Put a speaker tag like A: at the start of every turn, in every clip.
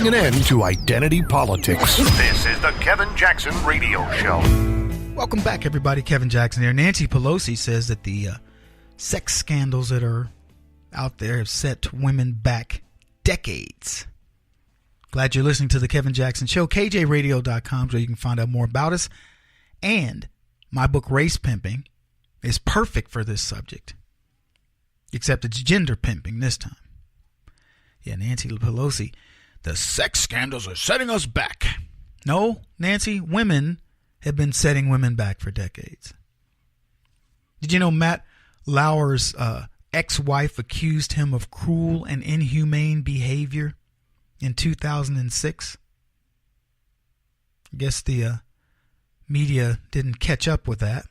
A: putting an end to identity politics. This is the Kevin Jackson Radio Show.
B: Welcome back, everybody. Kevin Jackson here. Nancy Pelosi says that the sex scandals that are out there have set women back decades. Glad you're listening to the Kevin Jackson Show. KJRadio.com, where you can find out more about us. And my book, Race Pimping, is perfect for this subject. Except it's gender pimping this time. Yeah, Nancy Pelosi, the sex scandals are setting us back. No, Nancy, women have been setting women back for decades. Did you know Matt Lauer's ex-wife accused him of cruel and inhumane behavior in 2006? I guess the media didn't catch up with that.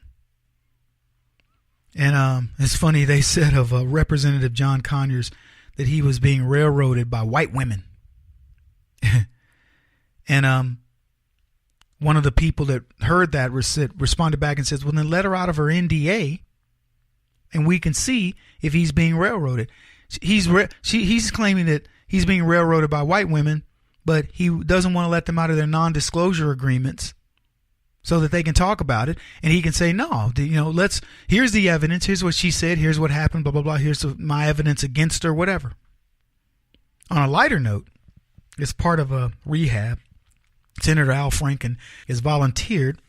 B: And it's funny, they said of Representative John Conyers that he was being railroaded by white women. And one of the people that heard that responded back and says, well, then let her out of her NDA and we can see if he's being railroaded. He's claiming that he's being railroaded by white women, but he doesn't want to let them out of their non-disclosure agreements so that they can talk about it, and he can say, no, here's the evidence, here's what she said, here's what happened, blah, blah, blah, here's my evidence against her, whatever. On a lighter note, as part of a rehab, Senator Al Franken has volunteered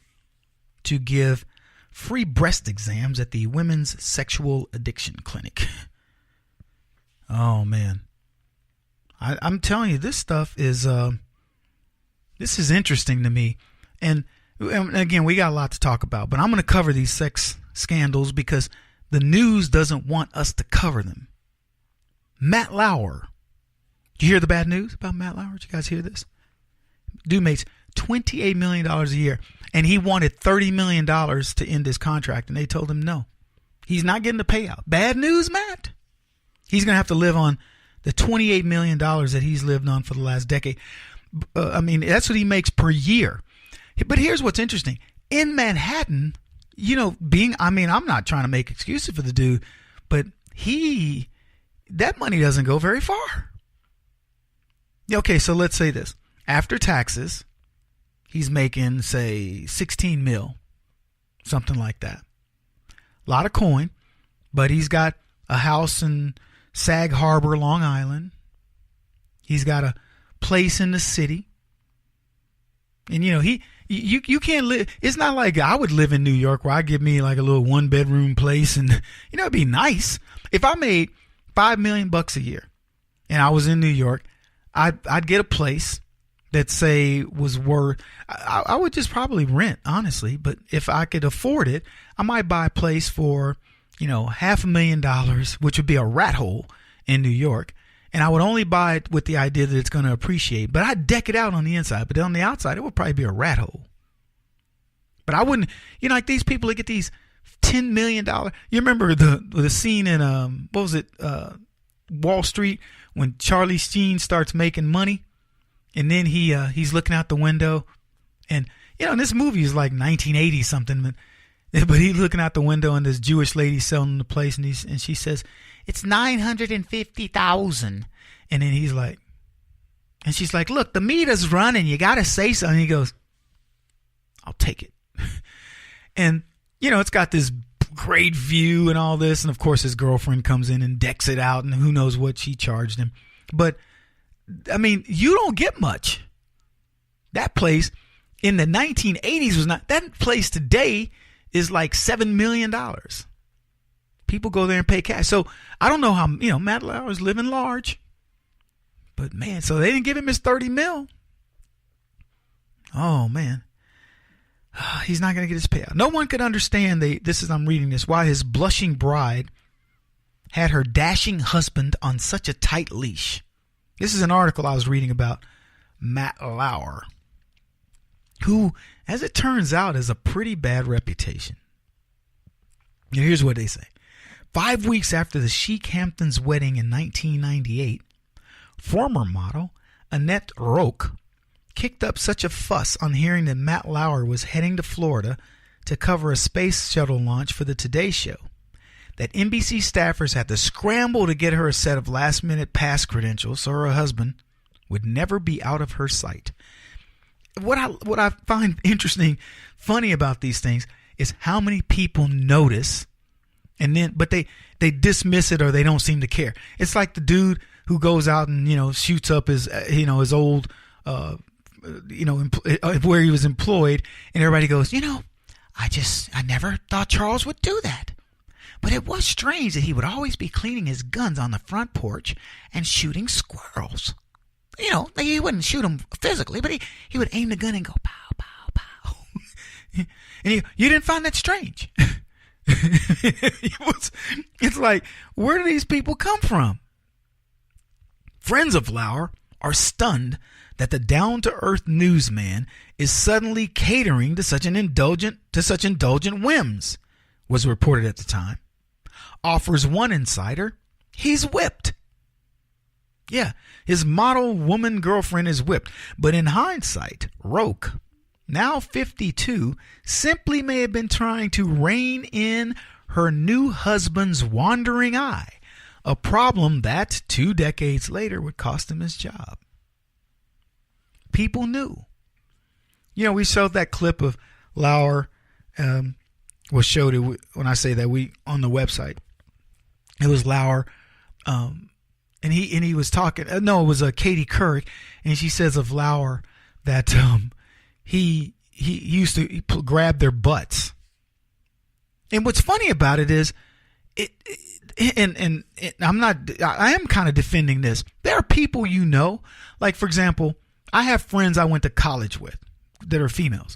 B: to give free breast exams at the Women's Sexual Addiction Clinic. Oh, man. I'm telling you, this stuff is interesting to me. And again, we got a lot to talk about, but I'm going to cover these sex scandals because the news doesn't want us to cover them. Matt Lauer. Did you hear the bad news about Matt Lauer? Did you guys hear this? Dude makes $28 million a year, and he wanted $30 million to end his contract, and they told him no. He's not getting the payout. Bad news, Matt. He's going to have to live on the $28 million that he's lived on for the last decade. That's what he makes per year. But here's what's interesting. In Manhattan, I'm not trying to make excuses for the dude, but that money doesn't go very far. Okay, so let's say this. After taxes, he's making, say, 16 mil, something like that. A lot of coin, but he's got a house in Sag Harbor, Long Island. He's got a place in the city. And, you can't live. It's not like I would live in New York where I give me like a little 1-bedroom place and, it'd be nice. If I made $5 million a year and I was in New York, I'd get a place that say was worth, I would just probably rent, honestly. But if I could afford it, I might buy a place for, $500,000, which would be a rat hole in New York. And I would only buy it with the idea that it's going to appreciate. But I'd deck it out on the inside. But on the outside, it would probably be a rat hole. But I wouldn't, like these people that get these $10 million. You remember the scene in, Wall Street when Charlie Sheen starts making money? And then he's looking out the window. And, and this movie is like 1980 something. But he's looking out the window and this Jewish lady selling the place. And she says, it's $950,000. And then he's like, and she's like, look, the meter's running. You got to say something. And he goes, I'll take it. And, it's got this great view and all this. And of course, his girlfriend comes in and decks it out. And who knows what she charged him. But, you don't get much. That place in the 1980s was not. That place today is like $7 million. People go there and pay cash. So I don't know how, Matt Lauer is living large. But man, so they didn't give him his 30 mil. Oh man. He's not going to get his payout. No one could understand I'm reading this, why his blushing bride had her dashing husband on such a tight leash. This is an article I was reading about Matt Lauer, who, as it turns out, has a pretty bad reputation. Now, here's what they say. 5 weeks after the chic Hamptons wedding in 1998, former model Annette Roque kicked up such a fuss on hearing that Matt Lauer was heading to Florida to cover a space shuttle launch for the Today Show that NBC staffers had to scramble to get her a set of last-minute pass credentials so her husband, would never be out of her sight. What I find interesting, funny about these things is how many people notice, but they dismiss it or they don't seem to care. It's like the dude who goes out and shoots up his his old where he was employed, and everybody goes, I never thought Charles would do that. But it was strange that he would always be cleaning his guns on the front porch and shooting squirrels. He wouldn't shoot them physically, but he would aim the gun and go pow, pow, pow. And you didn't find that strange. It's like, where do these people come from? Friends of Lauer are stunned that the down-to-earth newsman is suddenly catering to such indulgent whims, was reported at the time. Offers one insider, he's whipped. Yeah, his model woman girlfriend is whipped. But in hindsight, Roque, now 52, simply may have been trying to rein in her new husband's wandering eye, a problem that 2 decades later would cost him his job. People knew. We showed that clip of Lauer, showed it when I say that on the website. It was Lauer, and he was talking. No, it was Katie Couric, and she says of Lauer that he used to grab their butts. And what's funny about it is, I am kind of defending this. There are people like for example, I have friends I went to college with that are females.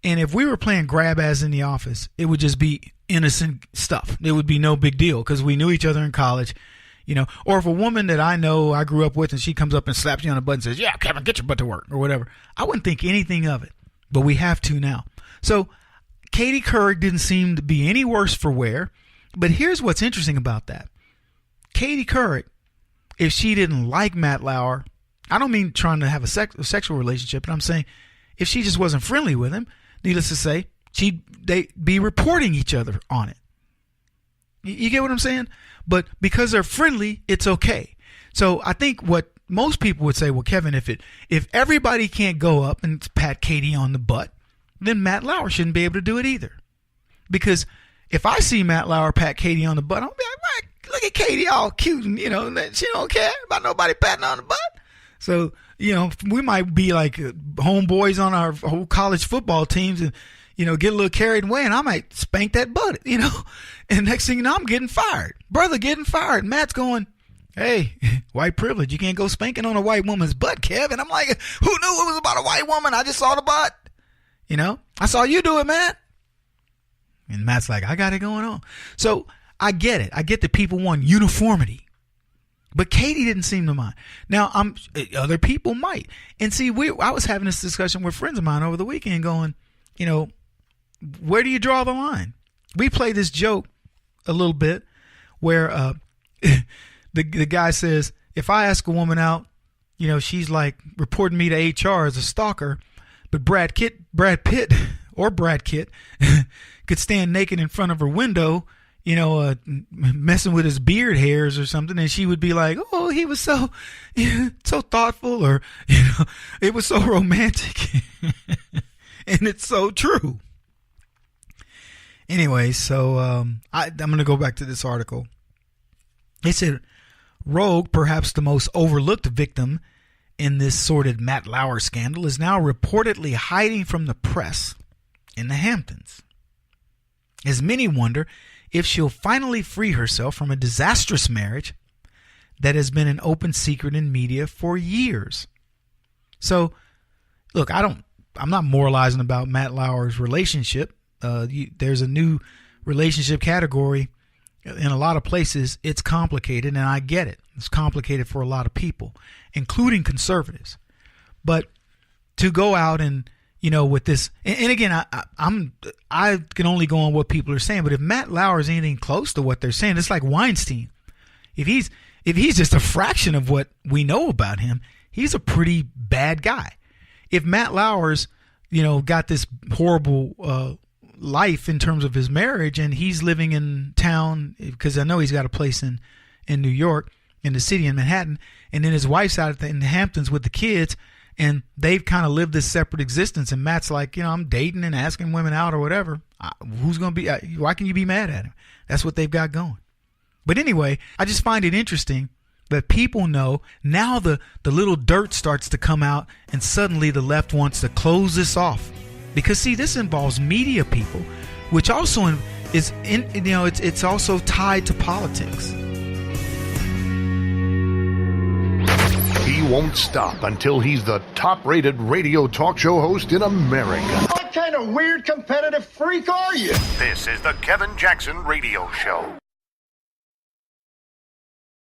B: And if we were playing grab ass in the office, it would just be innocent stuff. It would be no big deal because we knew each other in college, Or if a woman that I know I grew up with and she comes up and slaps you on the butt and says, "Yeah, Kevin, get your butt to work," or whatever, I wouldn't think anything of it. But we have to now. So Katie Couric didn't seem to be any worse for wear. But here's what's interesting about that. Katie Couric, if she didn't like Matt Lauer, I don't mean trying to have a sexual relationship, but I'm saying if she just wasn't friendly with him, needless to say, they'd be reporting each other on it. You get what I'm saying? But because they're friendly, it's okay. So I think what most people would say, well, Kevin, if everybody can't go up and pat Katie on the butt, then Matt Lauer shouldn't be able to do it either. Because if I see Matt Lauer pat Katie on the butt, I'll be like, right, look at Katie all cute and, she don't care about nobody patting on the butt. So, we might be like homeboys on our whole college football teams and, get a little carried away and I might spank that butt, and next thing you know, I'm getting fired. Brother getting fired. Matt's going, "Hey, white privilege. You can't go spanking on a white woman's butt, Kev." And I'm like, who knew it was about a white woman? I just saw the butt. I saw you do it, Matt. And Matt's like, I got it going on. So I get it. I get that people want uniformity. But Katie didn't seem to mind. Now, other people might. And see, I was having this discussion with friends of mine over the weekend going, where do you draw the line? We play this joke a little bit where the guy says, if I ask a woman out, she's like reporting me to HR as a stalker, but Brad Pitt could stand naked in front of her window, messing with his beard hairs or something, and she would be like, "Oh, he was so thoughtful," or it was so romantic. And it's so true. Anyway, so I'm going to go back to this article. They said Roque, perhaps the most overlooked victim in this sordid Matt Lauer scandal, is now reportedly hiding from the press in the Hamptons, as many wonder if she'll finally free herself from a disastrous marriage that has been an open secret in media for years. So, look, I'm not moralizing about Matt Lauer's relationship. There's a new relationship category in a lot of places. It's complicated, and I get it. It's complicated for a lot of people, including conservatives. But to go out and, with this, and again, I can only go on what people are saying. But if Matt Lauer is anything close to what they're saying, it's like Weinstein. If he's just a fraction of what we know about him, he's a pretty bad guy. If Matt Lauer's, got this horrible life in terms of his marriage, and he's living in town because I know he's got a place in New York, in the city in Manhattan, and then his wife's out in the Hamptons with the kids, and they've kind of lived this separate existence. And Matt's like, I'm dating and asking women out or whatever. Who's going to be? Why can you be mad at him? That's what they've got going. But anyway, I just find it interesting that people know now the little dirt starts to come out, and suddenly the left wants to close this off. Because see, this involves media people, which also it's also tied to politics.
A: He won't stop until he's the top-rated radio talk show host in America.
C: What kind of weird competitive freak are you?
A: This is the Kevin Jackson Radio Show.